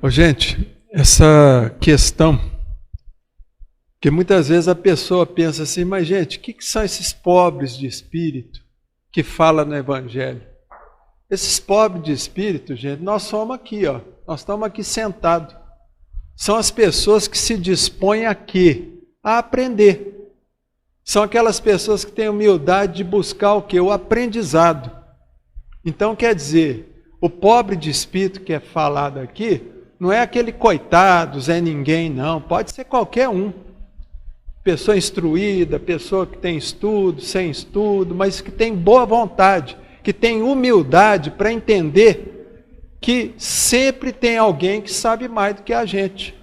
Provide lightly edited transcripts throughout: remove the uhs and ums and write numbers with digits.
Gente, essa questão, que muitas vezes a pessoa pensa assim, mas gente, o que são esses pobres de espírito que falam no Evangelho? Esses pobres de espírito, gente, nós somos aqui, ó, nós estamos aqui sentados. São as pessoas que se dispõem a quê? A aprender. São aquelas pessoas que têm humildade de buscar o quê? O aprendizado. Então, quer dizer, o pobre de espírito que é falado aqui, não é aquele coitado, Zé Ninguém, não. Pode ser qualquer um. Pessoa instruída, pessoa que tem estudo, sem estudo, mas que tem boa vontade, que tem humildade para entender que sempre tem alguém que sabe mais do que a gente.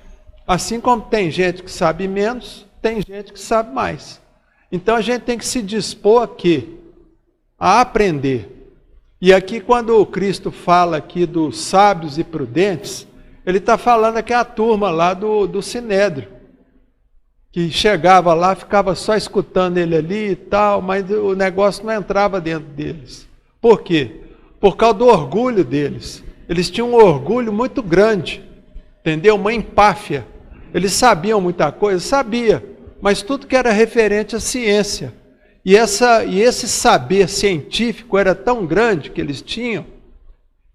Assim como tem gente que sabe menos, tem gente que sabe mais. Então a gente tem que se dispor a quê? A aprender. E aqui quando o Cristo fala aqui dos sábios e prudentes, ele está falando aqui a turma lá do Sinédrio, que chegava lá, ficava só escutando ele ali e tal, mas o negócio não entrava dentro deles. Por quê? Por causa do orgulho deles. Eles tinham um orgulho muito grande, entendeu? Uma empáfia. Eles sabiam muita coisa? Sabia, mas tudo que era referente à ciência. E esse saber científico era tão grande que eles tinham,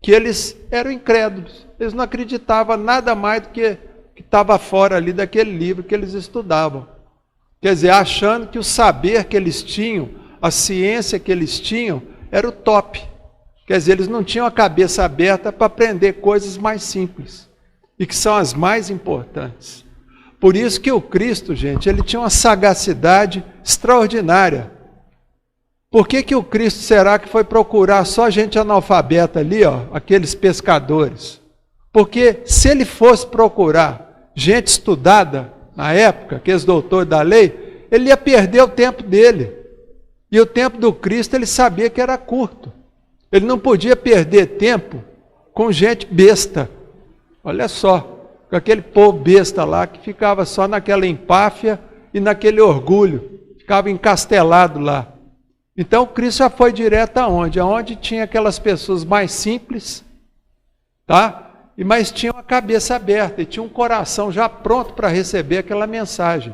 que eles eram incrédulos. Eles não acreditavam nada mais do que estava fora ali daquele livro que eles estudavam. Quer dizer, achando que o saber que eles tinham, a ciência que eles tinham, era o top. Quer dizer, eles não tinham a cabeça aberta para aprender coisas mais simples, e que são as mais importantes. Por isso que o Cristo, gente, ele tinha uma sagacidade extraordinária. Por que o Cristo será que foi procurar só gente analfabeta ali, ó, aqueles pescadores? Porque se ele fosse procurar gente estudada, na época, aqueles doutores da lei, ele ia perder o tempo dele. E o tempo do Cristo ele sabia que era curto. Ele não podia perder tempo com gente besta. Olha só, com aquele povo besta lá que ficava só naquela empáfia e naquele orgulho, ficava encastelado lá. Então o Cristo já foi direto aonde? Aonde tinha aquelas pessoas mais simples, tá? Mas tinham a cabeça aberta e tinha um coração já pronto para receber aquela mensagem,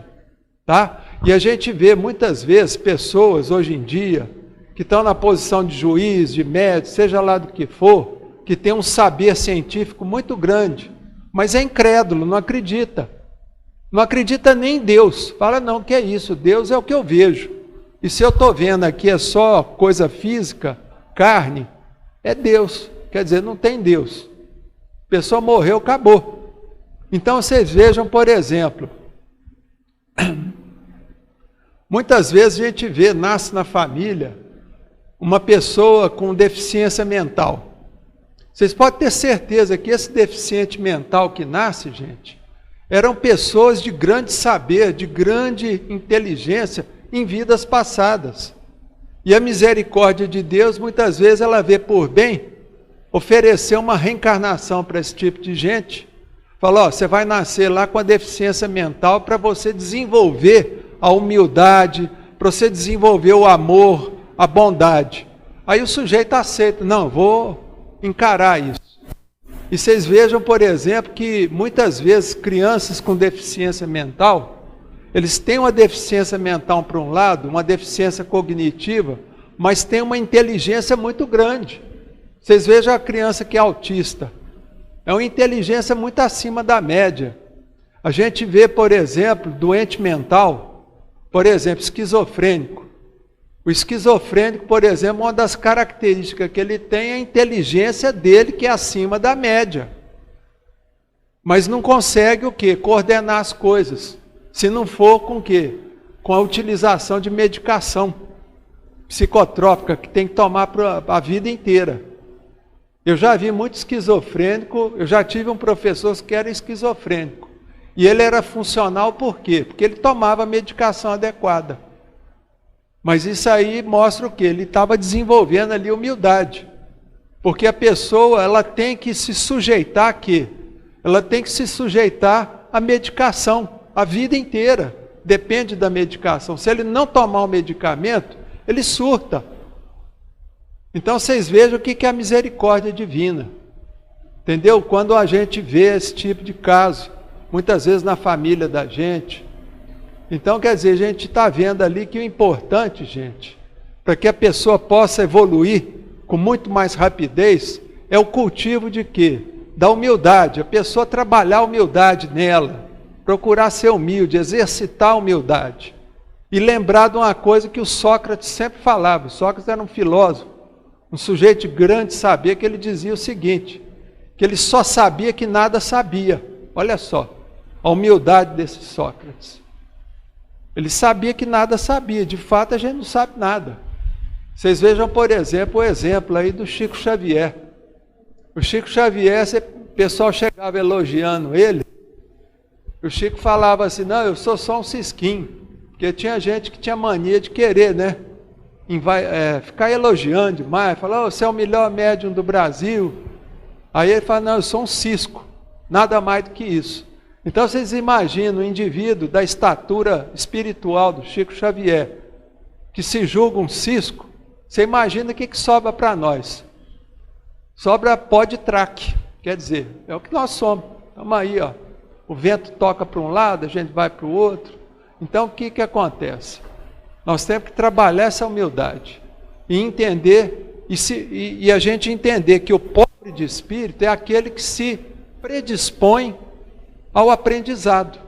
tá? E a gente vê muitas vezes pessoas hoje em dia que estão na posição de juiz, de médico, seja lá do que for, que tem um saber científico muito grande, mas é incrédulo, não acredita. Não acredita nem em Deus. Fala, não, que é isso? Deus é o que eu vejo. E se eu estou vendo aqui é só coisa física, carne, é Deus. Quer dizer, não tem Deus. A pessoa morreu, acabou. Então vocês vejam, por exemplo, muitas vezes a gente vê, nasce na família, uma pessoa com deficiência mental. Vocês podem ter certeza que esse deficiente mental que nasce, gente, eram pessoas de grande saber, de grande inteligência em vidas passadas. E a misericórdia de Deus, muitas vezes, ela vê por bem oferecer uma reencarnação para esse tipo de gente. Fala, ó, você vai nascer lá com a deficiência mental para você desenvolver a humildade, para você desenvolver o amor, a bondade. Aí o sujeito aceita, não, vou encarar isso. E vocês vejam, por exemplo, que muitas vezes crianças com deficiência mental, eles têm uma deficiência mental para um lado, uma deficiência cognitiva, mas têm uma inteligência muito grande. Vocês vejam a criança que é autista, é uma inteligência muito acima da média. A gente vê, por exemplo, doente mental, por exemplo, esquizofrênico. O esquizofrênico, por exemplo, uma das características que ele tem é a inteligência dele, que é acima da média. Mas não consegue o quê? Coordenar as coisas. Se não for com o quê? Com a utilização de medicação psicotrópica, que tem que tomar para a vida inteira. Eu já vi muito esquizofrênico, eu já tive um professor que era esquizofrênico. E ele era funcional por quê? Porque ele tomava a medicação adequada. Mas isso aí mostra o quê? Ele estava desenvolvendo ali humildade. Porque a pessoa, ela tem que se sujeitar a quê? Ela tem que se sujeitar à medicação, a vida inteira. Depende da medicação. Se ele não tomar o medicamento, ele surta. Então vocês vejam o que é a misericórdia divina. Entendeu? Quando a gente vê esse tipo de caso, muitas vezes na família da gente. Então, quer dizer, a gente está vendo ali que o importante, gente, para que a pessoa possa evoluir com muito mais rapidez, é o cultivo de quê? Da humildade. A pessoa trabalhar a humildade nela, procurar ser humilde, exercitar a humildade. E lembrar de uma coisa que o Sócrates sempre falava. O Sócrates era um filósofo, um sujeito de grande saber, que ele dizia o seguinte, que ele só sabia que nada sabia. Olha só, a humildade desse Sócrates. Ele sabia que nada sabia, de fato a gente não sabe nada. Vocês vejam, por exemplo, o exemplo aí do Chico Xavier. O Chico Xavier, o pessoal chegava elogiando ele, o Chico falava assim, não, eu sou só um cisquinho, porque tinha gente que tinha mania de querer, né? Ficar elogiando demais, falar, oh, você é o melhor médium do Brasil. Aí ele fala, não, eu sou um cisco, nada mais do que isso. Então vocês imaginam o indivíduo da estatura espiritual do Chico Xavier, que se julga um cisco, você imagina o que sobra para nós? Sobra pó de traque, quer dizer, é o que nós somos. Estamos aí, ó. O vento toca para um lado, a gente vai para o outro. Então o que acontece? Nós temos que trabalhar essa humildade e entender, e a gente entender que o pobre de espírito é aquele que se predispõe ao aprendizado.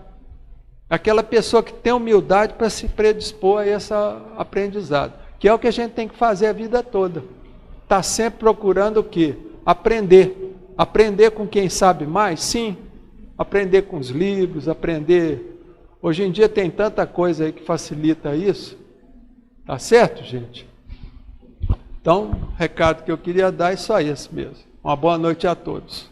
Aquela pessoa que tem humildade para se predispor a esse aprendizado, que é o que a gente tem que fazer a vida toda. Está sempre procurando o quê? Aprender. Aprender com quem sabe mais? Sim. Aprender com os livros, aprender. Hoje em dia tem tanta coisa aí que facilita isso. Tá certo, gente? Então, o recado que eu queria dar é só esse mesmo. Uma boa noite a todos.